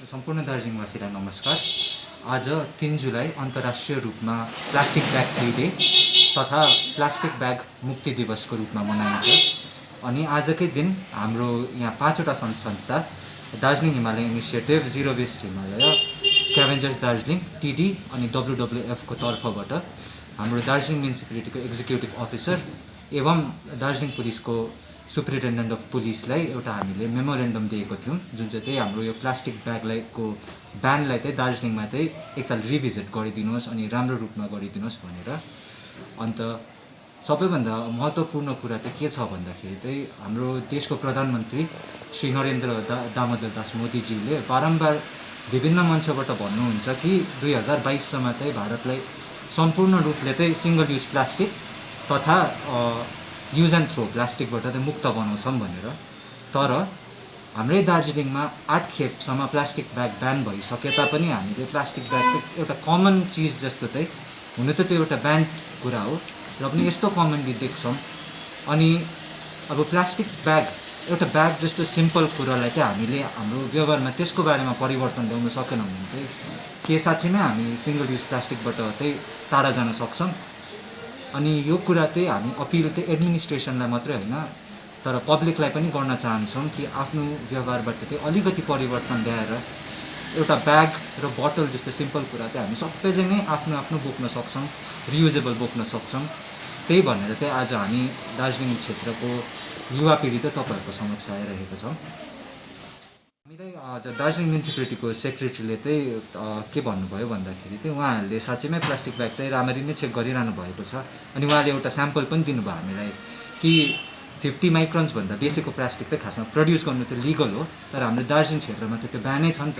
सम्पूर्ण दार्जिलिङवासीलाई नमस्कार। आज 3 जुलाई अन्तर्राष्ट्रिय रूपमा प्लास्टिक ब्याग फ्री डे तथा प्लास्टिक ब्याग मुक्ति दिवसको रूपमा मनाइन्छ। अनि आजकै दिन हाम्रो यहाँ 5वटा संस्था Darjeeling Himalaya initiative, zero waste Himalaya, scavengers Darjeeling, टिडी अनि WWF को तर्फबाट हाम्रो दार्जिलिङ म्युनिसिपालिटीको एक्जिक्युटिभ अफिसर एवं दार्जिलिङ पुलिसको सुप्रिन्टेन्डेन्ट अफ पुलिसलाई एउटा हामीले मेमोरेन्डम दिएको थियौँ, जुन चाहिँ त्यही हाम्रो यो प्लास्टिक ब्यागलाईको ब्यानलाई चाहिँ दार्जिलिङमा चाहिँ एकताल रिभिजिट गरिदिनुहोस् अनि राम्रो रूपमा गरिदिनुहोस् भनेर। अन्त सबैभन्दा महत्त्वपूर्ण कुरा चाहिँ के छ भन्दाखेरि चाहिँ हाम्रो देशको प्रधानमन्त्री श्री नरेन्द्र दामोदर दास मोदीज्यूले बारम्बार विभिन्न मञ्चबाट भन्नुहुन्छ कि 2022 सम्म चाहिँ भारतलाई सम्पूर्ण रूपले चाहिँ सिङ्गल युज प्लास्टिक तथा युज एन्ड थ्रो प्लास्टिकबाट चाहिँ मुक्त बनाउँछौँ भनेर। तर हाम्रै दार्जिलिङमा 8 खेपसम्म प्लास्टिक ब्याग ब्यान भइसके तापनि हामीले प्लास्टिक ब्याग एउटा कमन चिज जस्तो चाहिँ हुनु त त्यो एउटा ब्यान्ड कुरा हो र पनि यस्तो कमनली देख्छौँ। अनि अब प्लास्टिक ब्याग एउटा ब्याग जस्तो सिम्पल कुरालाई चाहिँ हामीले हाम्रो व्यवहारमा त्यसको बारेमा परिवर्तन ल्याउन सकेनौँ भने चाहिँ के साँच्चीमै हामी सिङ्गल युज प्लास्टिकबाट चाहिँ टाढा जान सक्छौँ। अनि यो कुरा चाहिँ हामी अपिल चाहिँ एडमिनिस्ट्रेसनलाई मात्रै होइन तर पब्लिकलाई पनि गर्न चाहन्छौँ कि आफ्नो व्यवहारबाट चाहिँ अलिकति परिवर्तन ल्याएर एउटा ब्याग र बोतल जस्तो सिम्पल कुरा चाहिँ हामी सबैले नै आफ्नो आफ्नो बोक्न सक्छौँ, रियुजेबल बोक्न सक्छौँ। त्यही भनेर चाहिँ आज हामी दार्जिलिङ क्षेत्रको युवा पिँढी चाहिँ तपाईँहरूको समक्ष आइरहेको छौँ। हामीलाई आज दार्जिलिङ म्युनिसिपालिटीको सेक्रेटरीले चाहिँ के भन्नुभयो भन्दाखेरि चाहिँ उहाँहरूले साँच्चैमै प्लास्टिक ब्याग चाहिँ राम्ररी नै चेक गरिरहनु भएको छ। अनि उहाँले एउटा स्याम्पल पनि दिनुभयो हामीलाई कि 50 माइक्रोन्स भन्दा बेसीको प्लास्टिक चाहिँ खासमा प्रड्युस गर्नु त लिगल हो, तर हाम्रो दार्जिलिङ क्षेत्रमा त त्यो ब्यानै छ नि त।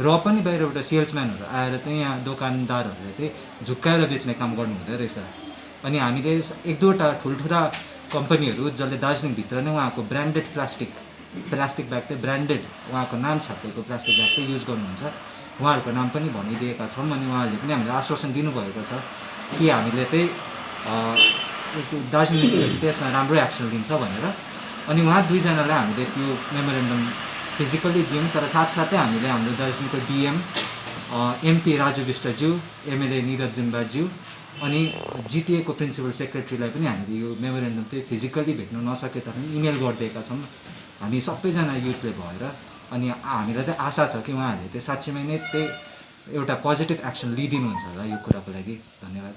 र पनि बाहिरबाट सेल्सम्यानहरू आएर चाहिँ यहाँ दोकानदारहरूले चाहिँ झुक्काएर बेच्ने काम गर्नु हुँदो रहेछ। अनि हामीले 1-2वटा ठुल्ठुला कम्पनीहरू जसले दार्जिलिङभित्र नै उहाँको ब्रान्डेड प्लास्टिक ब्याग चाहिँ ब्रान्डेड उहाँको नाम छापेको प्लास्टिक ब्याग चाहिँ युज गर्नुहुन्छ, उहाँहरूको नाम पनि भनिदिएका छौँ। अनि उहाँहरूले पनि हामीलाई आश्वासन दिनुभएको छ कि हामीले चाहिँ दार्जिलिङ म्युनिसिपालिटी त्यसमा राम्रो एक्सन लिन्छ भनेर। अनि उहाँ दुईजनालाई हामीले त्यो मेमोरेन्डम फिजिकल्ली दियौँ, तर साथसाथै हामीले हाम्रो दार्जिलिङको डिएम MP राजु विष्टज्यू, MLA निरज जिम्बाज्यू अनि जिटिएको प्रिन्सिपल सेक्रेटरीलाई पनि हामीले यो मेमोरेन्डम चाहिँ फिजिकल्ली भेट्न नसके तापनि इमेल गरिदिएका छौँ हामी सबैजना युथले भएर। अनि हामीलाई चाहिँ आशा छ कि उहाँहरूले चाहिँ साँच्चीमै नै त्यही एउटा पोजिटिभ एक्सन लिइदिनुहुन्छ होला यो कुराको लागि। धन्यवाद।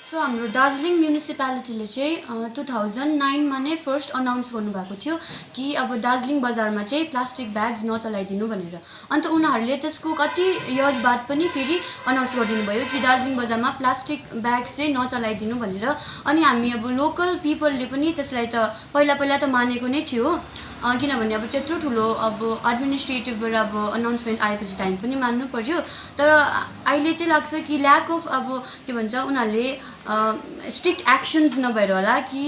सो हाम्रो दार्जिलिङ म्युनिसिपालिटीले चाहिँ 2009मा नै फर्स्ट अनाउन्स गर्नुभएको थियो कि अब दार्जिलिङ बजारमा चाहिँ प्लास्टिक ब्याग्स नचलाइदिनु भनेर। अन्त उनीहरूले त्यसको कति इयर्स बाद पनि फेरि अनाउन्स गरिदिनु भयो कि दार्जिलिङ बजारमा प्लास्टिक ब्याग्स चाहिँ नचलाइदिनु भनेर। अनि हामी अब लोकल पिपलले पनि त्यसलाई त पहिला त मानेको नै थियो, किनभने अब त्यत्रो ठुलो अब एडमिनिस्ट्रेटिभबाट अब अनाउन्समेन्ट आएपछि टाइम पनि मान्नु पर्यो। तर अहिले चाहिँ लाग्छ कि ल्याक अफ अब के भन्छ उनीहरूले स्ट्रिक्ट एक्सन्स नभएर होला कि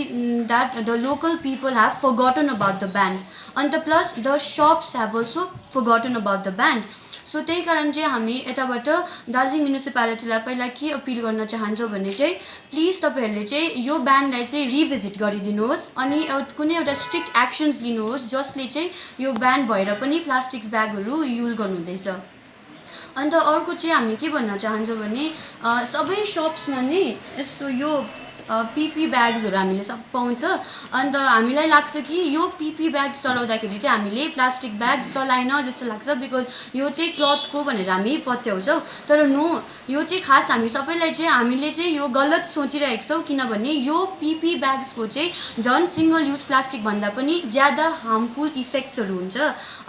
that the local people have forgotten about the band, and plus the shops have also forgotten about the band. So त्यही कारण चाहिँ हामी यताबाट दार्जिलिङ म्युनिसिपालिटीलाई पहिला के अपिल गर्न चाहन्छौँ भने चाहिँ प्लिज तपाईँहरूले चाहिँ यो ब्यान्डलाई चाहिँ रिभिजिट गरिदिनुहोस् अनि कुनै एउटा स्ट्रिक्ट एक्सन्स लिनुहोस् जसले चाहिँ यो ब्यान्ड भएर पनि प्लास्टिक ब्यागहरू युज गर्नुहुँदैछ। अन्त अर्को चाहिँ हामी के भन्न चाहन्छौँ भने सबै सप्समा नै यस्तो यो PP ब्याग्सहरू हामीले सब पाउँछ। अन्त हामीलाई लाग्छ कि यो PP ब्याग्स चलाउँदाखेरि चाहिँ हामीले प्लास्टिक ब्याग चलाएन जस्तो लाग्छ, बिकज यो चाहिँ क्लथको भनेर हामी पत्याउँछौँ। तर नो, यो चाहिँ खास हामी सबैलाई चाहिँ हामीले चाहिँ यो गलत सोचिरहेको छौँ, किनभने यो PP ब्याग्सको चाहिँ झन् सिङ्गल युज प्लास्टिक भन्दा पनि ज्यादा हार्मफुल इफेक्ट्सहरू हुन्छ।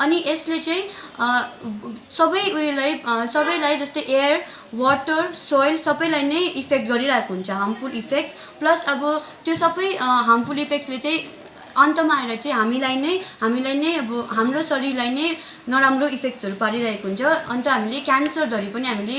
अनि यसले चाहिँ सबैलाई जस्तै एयर, वाटर, सोइल सबैलाई नै इफेक्ट गरिरहेको हुन्छ, हार्मफुल इफेक्ट्स। प्लस अब त्यो सबै हार्मफुल इफेक्ट्सले चाहिँ अन्तमा आएर चाहिँ हामीलाई नै अब हाम्रो शरीरलाई नै नराम्रो इफेक्ट्सहरू पारिरहेको हुन्छ। अन्त हामीले क्यान्सरधरि पनि हामीले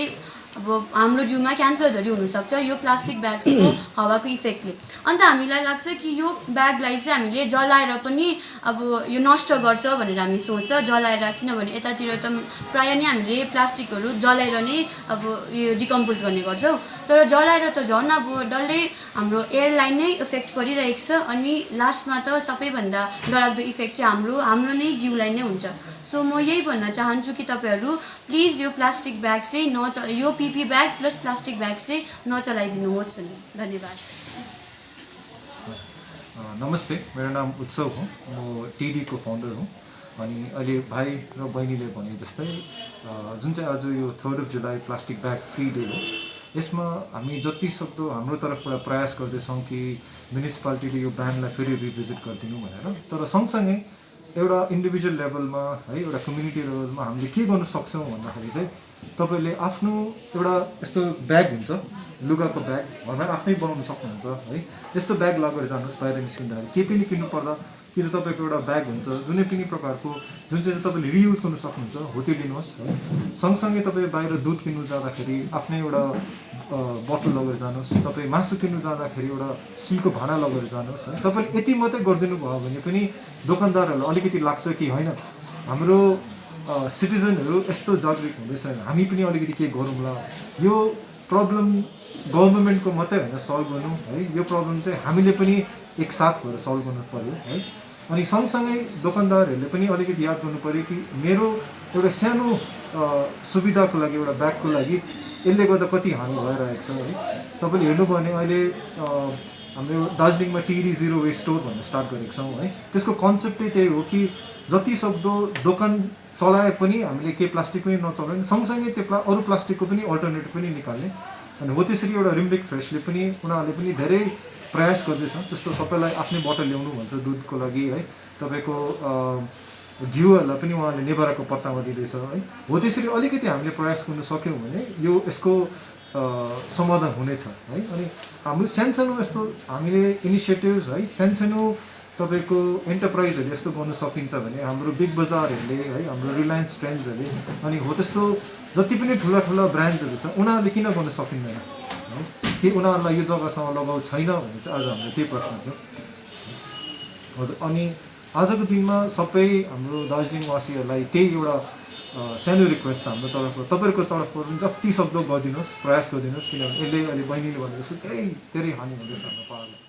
अब हाम्रो जिउमा क्यान्सरहरू हुनसक्छ यो प्लास्टिक ब्याग्सको हावाको इफेक्टले। अन्त हामीलाई लाग्छ कि यो ब्यागलाई चाहिँ हामीले जलाएर पनि अब यो नष्ट गर्छ भनेर हामी सोच्छ जलाएर, किनभने यतातिर त प्रायः नै हामीले प्लास्टिकहरू जलाएर नै अब यो डिकम्पोज गर्ने गर्छौँ। तर जलाएर त झन् अब डल्लै हाम्रो एयरलाई नै इफेक्ट परिरहेको छ अनि लास्टमा त सबैभन्दा डरलाग्दो इफेक्ट चाहिँ हाम्रो नै जिउलाई नै हुन्छ। सो म यही भन्न चाहन्छु कि तपाईँहरू प्लिज यो प्लास्टिक ब्याग चाहिँ यो PP bag plus plastic bag चाहिँ नचलाइदिनुहोस् भन्ने। धन्यवाद। नमस्ते, मेरो नाम उत्सव हो, म टिडी को फाउन्डर हुँ। अनि अहिले भाइ र बहिनीले भने जस्तै जुन चाहिँ आज यो 3 जुलाई प्लास्टिक ब्याग फ्री डे हो, यसमा हामी जति सक्दो हाम्रो तर्फबाट प्रयास गर्दैछौँ कि म्युनिसिपालिटीले यो ब्यानलाई फेरि रिभिजिट गरिदिनु भनेर। तर सँगसँगै एउटा इन्डिभिजुअल लेभलमा है, एउटा कम्युनिटी लेभलमा हामीले के गर्न सक्छौँ भन्दाखेरि चाहिँ तपाईँले आफ्नो एउटा यस्तो ब्याग हुन्छ, लुगाको ब्याग घरमा आफ्नै बनाउनु सक्नुहुन्छ है। यस्तो ब्याग लगेर जानुहोस्, बाहिर निस्किँदाखेरि केही पनि किन्नु पर्दा कि त तपाईँको एउटा ब्याग हुन्छ जुनै पनि प्रकारको जुन चाहिँ तपाईँले रियुज गर्नु सक्नुहुन्छ हो त्यो लिनुहोस् है। सँगसँगै तपाईँ बाहिर दुध किन्नु जाँदाखेरि आफ्नै एउटा बोतल लगेर जानुहोस्। तपाईँ मासु किन्नु जाँदाखेरि एउटा स्टिलको भाँडा लगेर जानुहोस् है। तपाईँले यति मात्रै गरिदिनु भयो भने पनि दोकानदारहरूलाई अलिकति लाग्छ कि होइन हाम्रो सिटिजनहरू यस्तो जागरुक हुँदैछ, हामी पनि अलिकति के गरौँला। यो प्रब्लम गभर्मेन्टको मात्रै होइन सल्भ गर्नु है, यो प्रब्लम चाहिँ हामीले पनि एकसाथ भएर सल्भ गर्नु पर्यो है। अनि सँगसँगै दोकानदारहरूले पनि अलिकति याद गर्नु पर्यो कि मेरो एउटा सानो सुविधाको लागि, एउटा ब्यागको लागि यसले गर्दा कति हानि भइरहेको छ है। तपाईँले हेर्नुभयो भने अहिले हाम्रो दार्जिलिङमा टिडी जिरो वेस्ट स्टोर भन्ने स्टार्ट गरेको छौँ है। त्यसको कन्सेप्टै त्यही हो कि जति सक्दो दोकान चलाए पनि हामीले केही प्लास्टिक पनि नचलाउने, सँगसँगै त्यो अरू प्लास्टिकको पनि अल्टरनेटिभ पनि निकाल्ने। अनि हो त्यसरी एउटा रिम्बिक फ्रेसले पनि उनीहरूले पनि धेरै प्रयास गर्दैछ। जस्तो सबैलाई आफ्नै बोतल ल्याउनु भन्छ दुधको लागि है। तपाईँको घिउहरूलाई पनि उहाँले नेभाराको पत्तामा दिँदैछ है। हो त्यसरी अलिकति हामीले प्रयास गर्नु सक्यौँ भने यसको समाधान हुनेछ है। अनि हाम्रो सानसानो यस्तो हामीले इनिसिएटिभ्स है, सानसानो तपाईँको एन्टरप्राइजहरूले यस्तो गर्नु सकिन्छ भने हाम्रो बिग बजारहरूले है, हाम्रो रिलायन्स ट्रेन्ड्सहरूले अनि हो त्यस्तो जति पनि ठुला ठुला ब्रान्ड्सहरू छ उनीहरूले किन गर्न सकिँदैन है? कि उनीहरूलाई यो जग्गासँग लगाउ छैन भने चाहिँ आज हाम्रो त्यही प्रश्न थियो हजुर। अनि आजको दिनमा सबै हाम्रो दार्जिलिङवासीहरूलाई त्यही एउटा सानो रिक्वेस्ट छ हाम्रो तर्फबाट, तपाईँहरूको तर्फबाट पनि जति सक्दो गरिदिनुहोस्, प्रयास गरिदिनुहोस्, किनभने यसले अहिले बहिनीले भनेको धेरै धेरै हानि हुँदैछ हाम्रो पाहाडलाई।